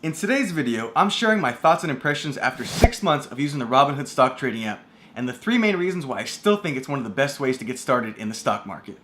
In today's video, I'm sharing my thoughts and impressions after 6 months of using the Robinhood stock trading app, and the 3 main reasons why I still think it's one of the best ways to get started in the stock market.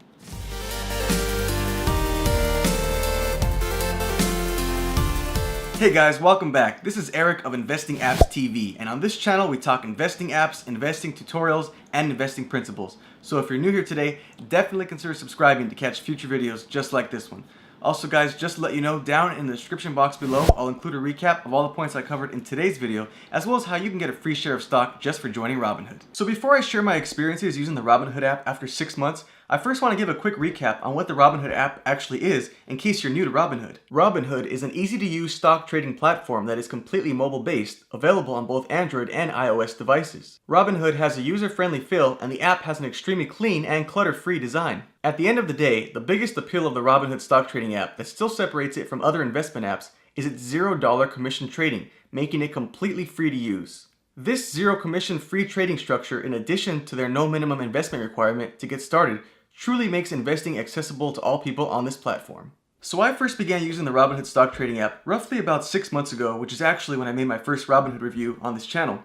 Hey guys, welcome back. This is Eric of Investing Apps TV, and on this channel we talk investing apps, investing tutorials, and investing principles. So if you're new here today, definitely consider subscribing to catch future videos just like this one. Also guys, just to let you know, down in the description box below, I'll include a recap of all the points I covered in today's video, as well as how you can get a free share of stock just for joining Robinhood. So before I share my experiences using the Robinhood app after 6 months, I first want to give a quick recap on what the Robinhood app actually is in case you're new to Robinhood. Robinhood is an easy-to-use stock trading platform that is completely mobile-based, available on both Android and iOS devices. Robinhood has a user-friendly feel, and the app has an extremely clean and clutter-free design. At the end of the day, the biggest appeal of the Robinhood stock trading app that still separates it from other investment apps is its $0 commission trading, making it completely free to use. This zero commission free trading structure, in addition to their no minimum investment requirement to get started, truly makes investing accessible to all people on this platform. So I first began using the Robinhood stock trading app roughly about 6 months ago, which is actually when I made my first Robinhood review on this channel.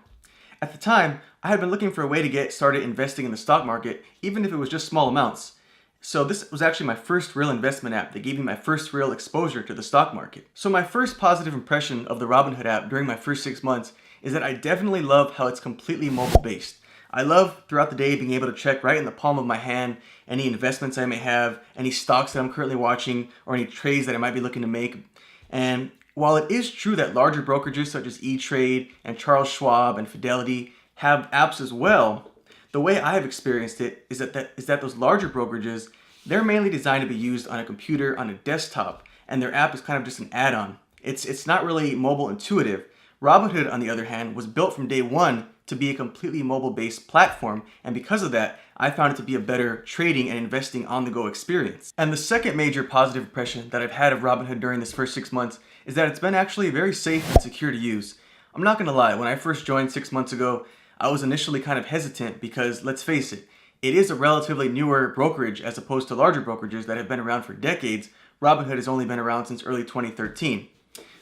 At the time, I had been looking for a way to get started investing in the stock market, even if it was just small amounts. So this was actually my first real investment app that gave me my first real exposure to the stock market. So my first positive impression of the Robinhood app during my first 6 months is that I definitely love how it's completely mobile based. I love throughout the day being able to check right in the palm of my hand any investments I may have, any stocks that I'm currently watching, or any trades that I might be looking to make. And while it is true that larger brokerages such as E-Trade and Charles Schwab and Fidelity have apps as well, the way I have experienced it is that those larger brokerages, they're mainly designed to be used on a computer, on a desktop, and their app is kind of just an add-on. It's not really mobile intuitive. Robinhood, on the other hand, was built from day one to be a completely mobile-based platform, and because of that, I found it to be a better trading and investing on-the-go experience. And the second major positive impression that I've had of Robinhood during this first 6 months is that it's been actually very safe and secure to use. I'm not gonna lie, when I first joined 6 months ago, I was initially kind of hesitant because, let's face it, it is a relatively newer brokerage as opposed to larger brokerages that have been around for decades. Robinhood has only been around since early 2013.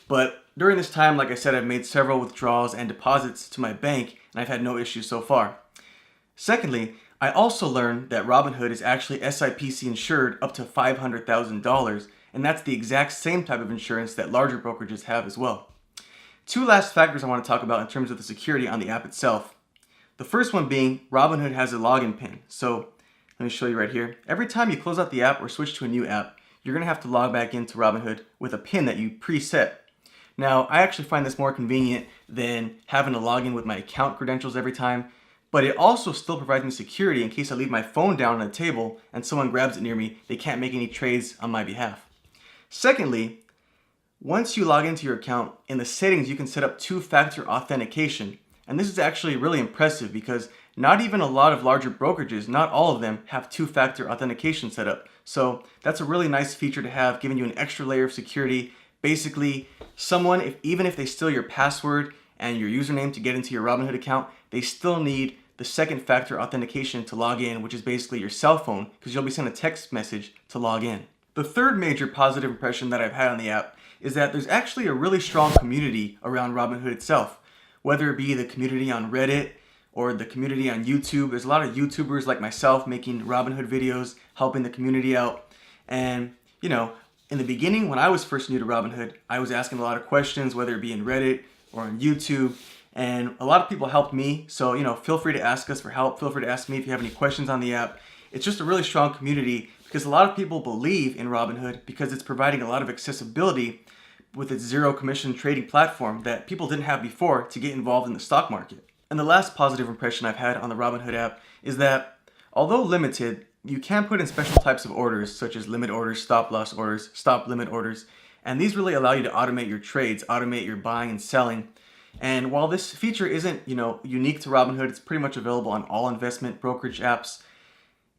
But during this time, like I said, I've made several withdrawals and deposits to my bank, and I've had no issues so far. Secondly, I also learned that Robinhood is actually SIPC insured up to $500,000, and that's the exact same type of insurance that larger brokerages have as well. Two last factors I want to talk about in terms of the security on the app itself. The first one being Robinhood has a login pin. So let me show you right here. Every time you close out the app or switch to a new app, you're going to have to log back into Robinhood with a pin that you preset. Now, I actually find this more convenient than having to log in with my account credentials every time, but it also still provides me security in case I leave my phone down on the table and someone grabs it near me. They can't make any trades on my behalf. Secondly, once you log into your account, in the settings you can set up two-factor authentication. And this is actually really impressive because not even a lot of larger brokerages, not all of them, have two-factor authentication set up. So that's a really nice feature to have, giving you an extra layer of security. Basically, someone, even if they steal your password and your username to get into your Robinhood account, they still need the second factor authentication to log in, which is basically your cell phone, because you'll be sent a text message to log in. The third major positive impression that I've had on the app is that there's actually a really strong community around Robinhood itself. Whether it be the community on Reddit or the community on YouTube, there's a lot of YouTubers like myself making Robinhood videos, helping the community out. And, you know, in the beginning, when I was first new to Robinhood, I was asking a lot of questions, whether it be in Reddit or on YouTube, and a lot of people helped me. So, you know, feel free to ask us for help. Feel free to ask me if you have any questions on the app. It's just a really strong community because a lot of people believe in Robinhood because it's providing a lot of accessibility with its zero commission trading platform that people didn't have before to get involved in the stock market. And the last positive impression I've had on the Robinhood app is that, although limited, you can put in special types of orders such as limit orders, stop loss orders, stop limit orders, and these really allow you to automate your trades, automate your buying and selling. And while this feature isn't, unique to Robinhood, it's pretty much available on all investment brokerage apps.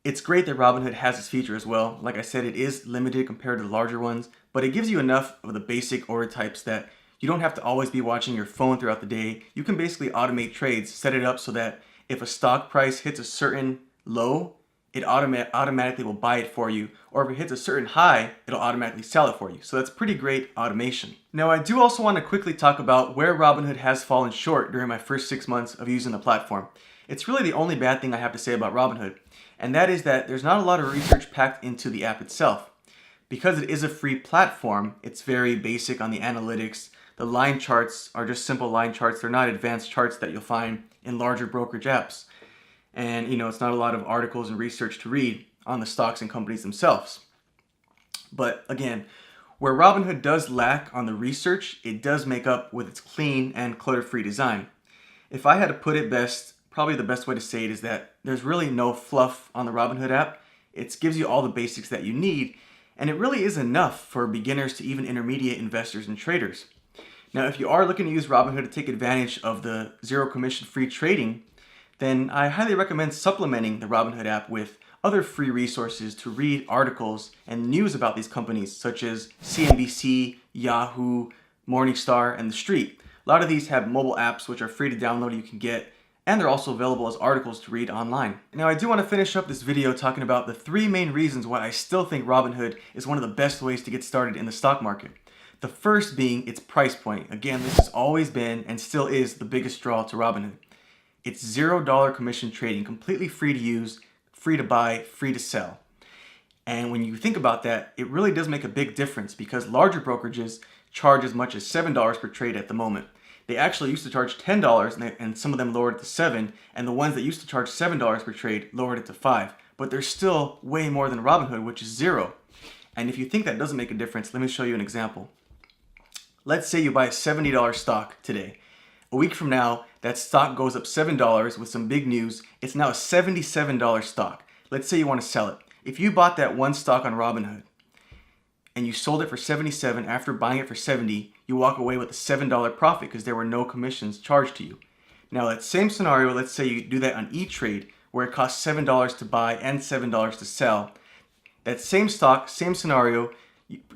It's great that Robinhood has this feature as well. Like I said, it is limited compared to the larger ones, but it gives you enough of the basic order types that you don't have to always be watching your phone throughout the day. You can basically automate trades, set it up so that if a stock price hits a certain low, it automatically will buy it for you, or if it hits a certain high, it'll automatically sell it for you. So that's pretty great automation. Now, I do also want to quickly talk about where Robinhood has fallen short during my first 6 months of using the platform. It's really the only bad thing I have to say about Robinhood, and that is that there's not a lot of research packed into the app itself. Because it is a free platform, it's very basic on the analytics. The line charts are just simple line charts. They're not advanced charts that you'll find in larger brokerage apps. And it's not a lot of articles and research to read on the stocks and companies themselves. But again, where Robinhood does lack on the research, it does make up with its clean and clutter-free design. If I had to put it best, probably the best way to say it is that there's really no fluff on the Robinhood app. It gives you all the basics that you need, and it really is enough for beginners to even intermediate investors and traders. Now, if you are looking to use Robinhood to take advantage of the zero commission free trading, then I highly recommend supplementing the Robinhood app with other free resources to read articles and news about these companies such as CNBC, Yahoo, Morningstar, and The Street. A lot of these have mobile apps which are free to download, you can get, and they're also available as articles to read online. Now, I do want to finish up this video talking about the 3 main reasons why I still think Robinhood is one of the best ways to get started in the stock market. The first being its price point. Again, this has always been and still is the biggest draw to Robinhood. It's $0 commission trading, completely free to use, free to buy, free to sell. And when you think about that, it really does make a big difference because larger brokerages charge as much as $7 per trade at the moment. They actually used to charge $10 and some of them lowered it to $7, and the ones that used to charge $7 per trade lowered it to $5. But there's still way more than Robinhood, which is 0. And if you think that doesn't make a difference, let me show you an example. Let's say you buy a $70 stock today. A week from now, that stock goes up $7 with some big news. It's now a $77 stock. Let's say you want to sell it. If you bought that one stock on Robinhood and you sold it for $77 after buying it for $70, you walk away with a $7 profit because there were no commissions charged to you. Now, that same scenario, let's say you do that on E-Trade where it costs $7 to buy and $7 to sell. That same stock, same scenario,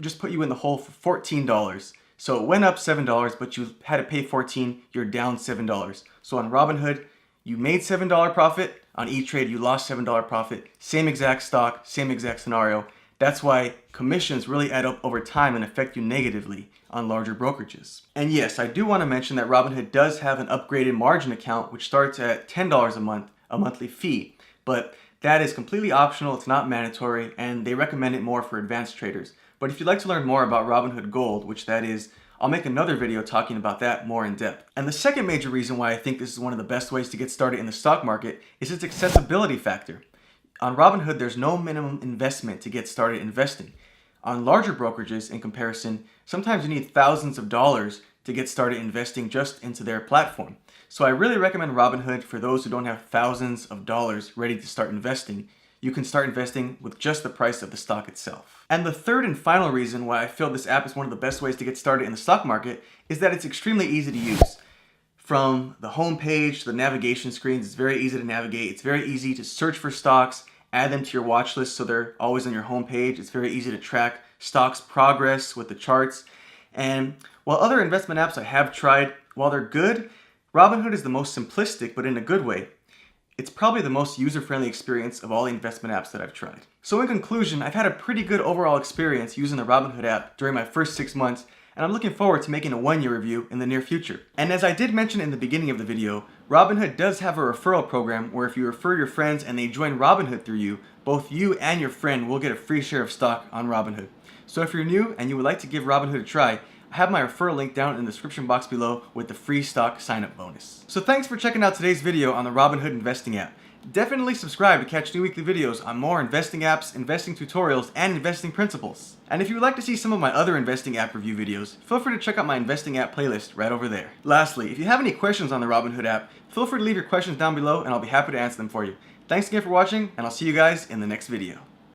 just put you in the hole for $14. So it went up $7, but you had to pay $14, you're down $7. So on Robinhood, you made $7 profit. On E-Trade, you lost $7 profit. Same exact stock, same exact scenario. That's why commissions really add up over time and affect you negatively on larger brokerages. And yes, I do want to mention that Robinhood does have an upgraded margin account, which starts at $10 a month, a monthly fee. But that is completely optional, it's not mandatory, and they recommend it more for advanced traders. But if you'd like to learn more about Robinhood Gold, which that is, I'll make another video talking about that more in depth. And the second major reason why I think this is one of the best ways to get started in the stock market is its accessibility factor. On Robinhood, there's no minimum investment to get started investing. On larger brokerages, in comparison, sometimes you need thousands of dollars to get started investing just into their platform. So I really recommend Robinhood for those who don't have thousands of dollars ready to start investing. You can start investing with just the price of the stock itself. And the third and final reason why I feel this app is one of the best ways to get started in the stock market is that it's extremely easy to use. From the home page to the navigation screens, it's very easy to navigate. It's very easy to search for stocks, add them to your watch list so they're always on your home page. It's very easy to track stocks' progress with the charts. And while other investment apps I have tried, while they're good, Robinhood is the most simplistic, but in a good way. It's probably the most user-friendly experience of all the investment apps that I've tried. So in conclusion, I've had a pretty good overall experience using the Robinhood app during my first 6 months, and I'm looking forward to making a 1-year review in the near future. And as I did mention in the beginning of the video, Robinhood does have a referral program where if you refer your friends and they join Robinhood through you, both you and your friend will get a free share of stock on Robinhood. So if you're new and you would like to give Robinhood a try, I have my referral link down in the description box below with the free stock sign-up bonus. So thanks for checking out today's video on the Robinhood investing app. Definitely subscribe to catch new weekly videos on more investing apps, investing tutorials, and investing principles. And if you would like to see some of my other investing app review videos, feel free to check out my investing app playlist right over there. Lastly, if you have any questions on the Robinhood app, feel free to leave your questions down below and I'll be happy to answer them for you. Thanks again for watching, and I'll see you guys in the next video.